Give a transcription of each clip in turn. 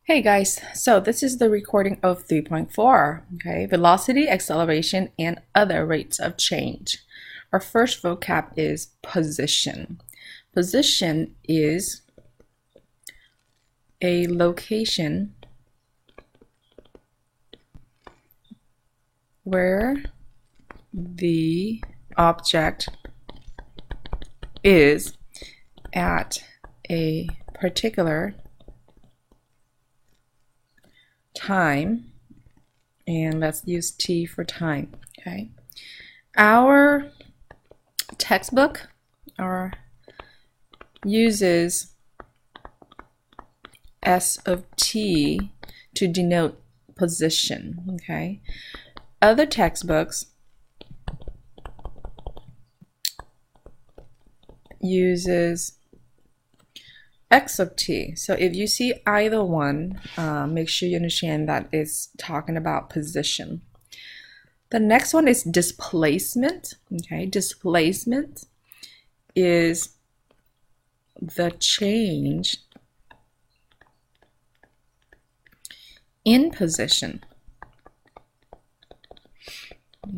Hey guys, so this is the recording of 3.4, okay? Velocity, acceleration, and other rates of change. Our first vocab is position. Position is a location where the object is at a particular time, and let's use T for time, okay? Our textbook uses S of T to denote position, okay? Other textbooks uses X of T. So if you see either one, make sure you understand that it's talking about position. The next one is displacement. Okay, displacement is the change in position.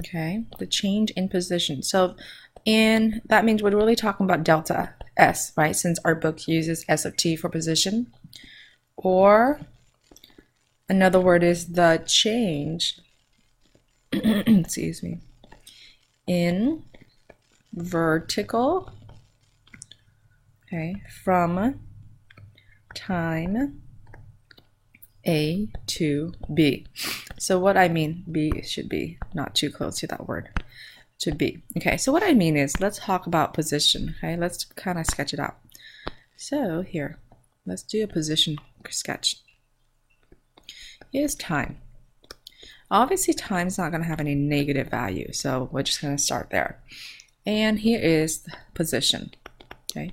Okay, the change in position. So that means we're really talking about delta S, right? Since our book uses S of T for position. Or another word is the change, excuse me, in vertical, okay, from time A to B. So what I mean, B should be not too close to that word. To B. Okay, so what I mean is, let's talk about position. Okay, let's kind of sketch it out. So here, let's do a position sketch. Here's time. Obviously, time is not going to have any negative value, so we're just going to start there. And here is the position. Okay,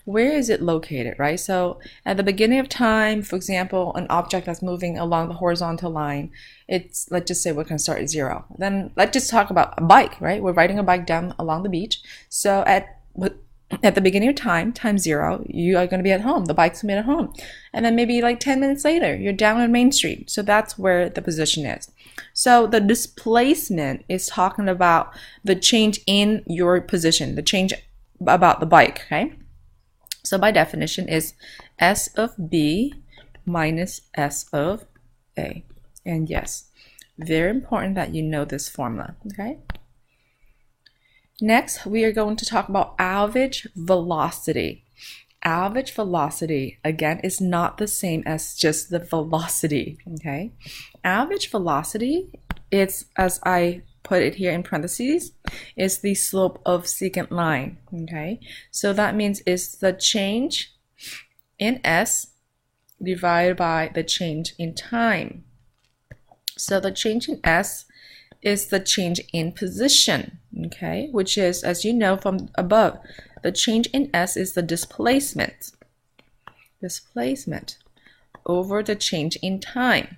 where is it located, right? So at the beginning of time, for example, an object that's moving along the horizontal line, it's, let's just say we're going to start at 0. Then let's just talk about a bike, right? We're riding a bike down along the beach. So at the beginning of time 0, you are going to be at home. The bike's going to be at home. And then maybe like 10 minutes later, you're down on Main Street. So that's where the position is. So the displacement is talking about the change in your position, the change about the bike, okay? So by definition is S of B minus S of A. And yes, very important that you know this formula, okay? Next, we are going to talk about average velocity. Average velocity, again, is not the same as just the velocity, okay? Average velocity, it's, as I put it here in parentheses, is the slope of secant line, okay? So that means it's the change in S divided by the change in time. So the change in S is the change in position, okay? Which is, as you know from above, the change in S is the displacement. Displacement over the change in time.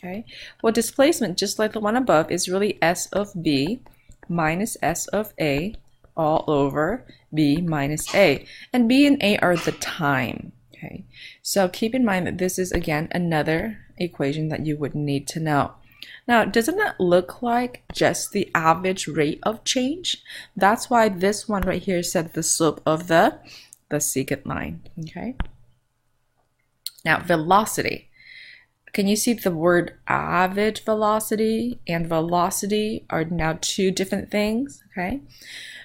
Okay, well, displacement, just like the one above, is really S of B minus S of A all over B minus A. And B and A are the time. Okay, so keep in mind that this is, again, another equation that you would need to know. Now, doesn't that look like just the average rate of change? That's why this one right here said the slope of the secant line. Okay, now velocity. Can you see the word average velocity and velocity are now two different things, okay?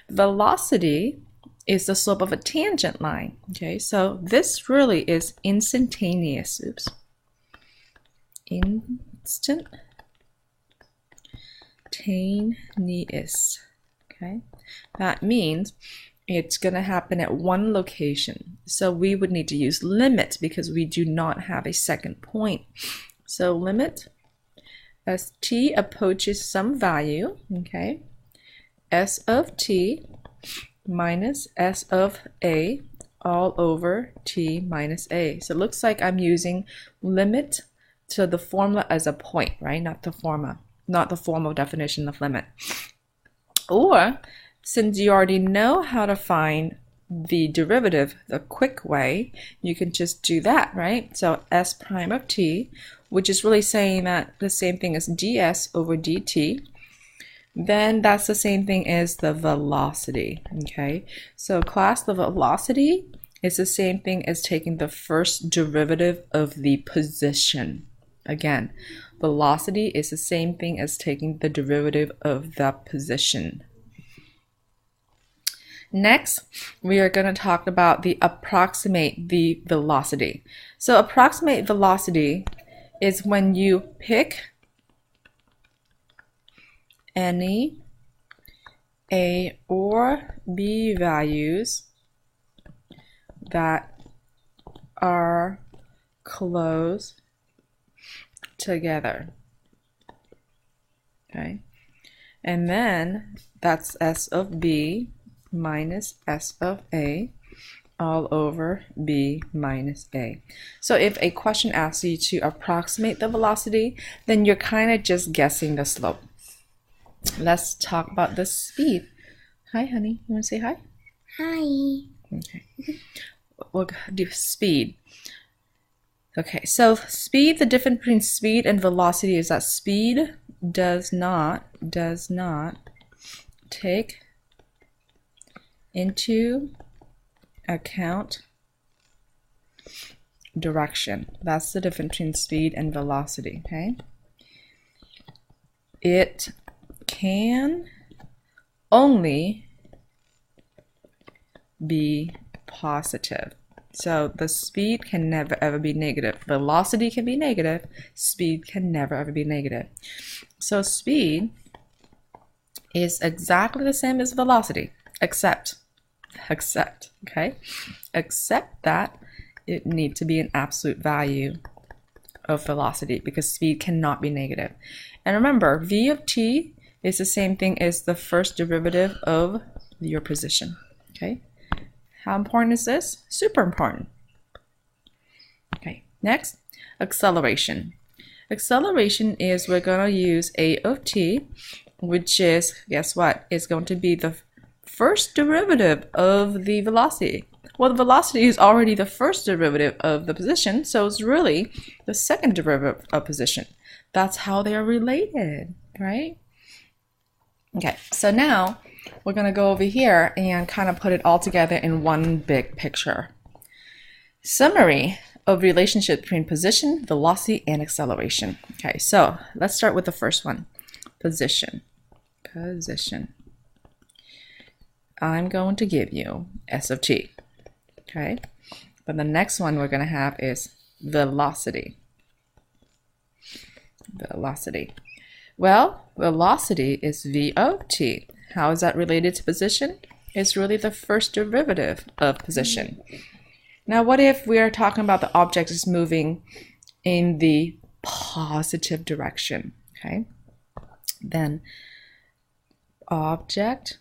Velocity is the slope of a tangent line, okay? So this really is instantaneous. Oops. Instantaneous, okay? That means it's going to happen at one location. So we would need to use limit because we do not have a second point. So limit as t approaches some value, okay, S of t minus S of A all over t minus A. So it looks like I'm using limit to the formula as a point, right? Not the formal definition of limit. Or, since you already know how to find the derivative the quick way, you can just do that, right? So s prime of t, which is really saying that the same thing as ds over dt, then that's the same thing as the velocity, okay? So class, the velocity is the same thing as taking the first derivative of the position. Again, velocity is the same thing as taking the derivative of the position. Next, we are going to talk about the approximate the velocity. So approximate velocity is when you pick any A or B values that are close together. Okay, and then that's s of b minus s of a all over b minus a. So if a question asks you to approximate the velocity, then you're kind of just guessing the slope. Let's talk about the speed. Hi, honey. You want to say hi? Hi. Okay. We'll do speed. Okay, so speed, the difference between speed and velocity is that speed does not take into account direction. That's the difference between speed and velocity, okay? It can only be positive. So the speed can never ever be negative. Velocity can be negative. Speed can never ever be negative. So speed is exactly the same as velocity, except, okay? Except that it needs to be an absolute value of velocity because speed cannot be negative. And remember, v of t is the same thing as the first derivative of your position, okay? How important is this? Super important. Okay, next, acceleration. Acceleration is we're going to use a of t, which is, guess what? It's going to be the first derivative of the velocity. Well, the velocity is already the first derivative of the position, so it's really the second derivative of position. That's how they are related, right? Okay, so now we're going to go over here and kind of put it all together in one big picture. Summary of relationship between position, velocity, and acceleration. Okay, so let's start with the first one. Position. I'm going to give you s of t. Okay, but the next one we're going to have is velocity. Well, velocity is v of t. How is that related to position? It's really the first derivative of position. Now, what if we are talking about the object is moving in the positive direction? Okay, then object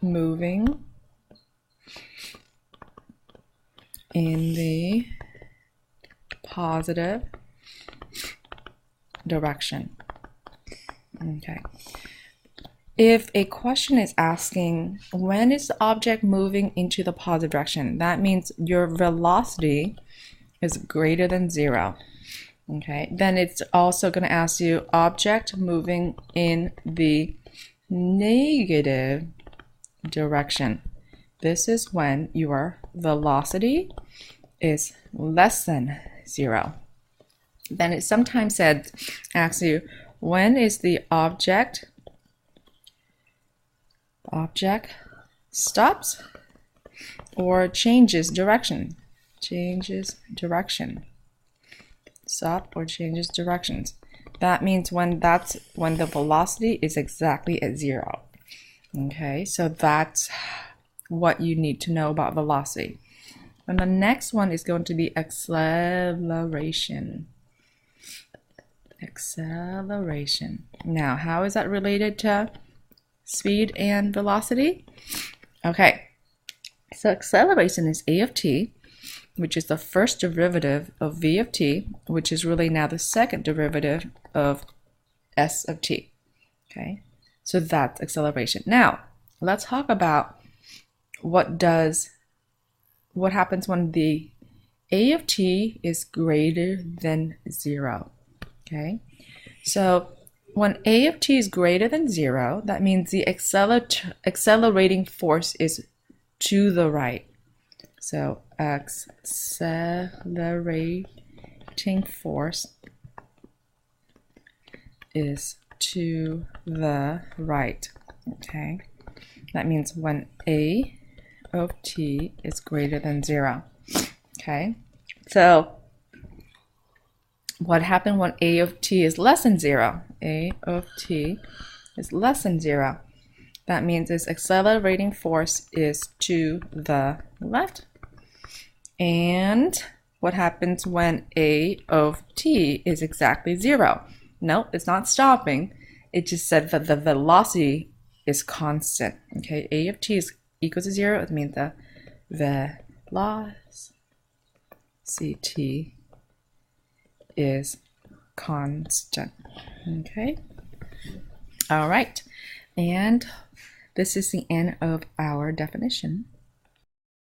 moving in the positive direction. Okay. If a question is asking when is the object moving into the positive direction, that means your velocity is greater than 0. Okay, then it's also going to ask you object moving in the negative direction. This is when your velocity is less than 0. Then it sometimes asks you when is the object stops or changes direction. Stop or changes directions. That means when the velocity is exactly at 0. Okay, so that's what you need to know about velocity. And the next one is going to be acceleration. Now, how is that related to speed and velocity? Okay, so acceleration is a of t. which is the first derivative of v of t, which is really now the second derivative of s of t. Okay, so that's acceleration. Now, let's talk about what happens when the a of t is greater than 0. Okay, so when a of t is greater than 0, that means the accelerating force is to the right. So accelerating force is to the right. Okay, that means when a of t is greater than 0. Okay, so what happened when a of t is less than 0? A of t is less than 0. That means its accelerating force is to the left. And what happens when a of t is exactly 0? No, it's not stopping. It just said that the velocity is constant. Okay, a of t is equal to 0. It means the velocity is constant. Okay, all right, and this is the end of our definition.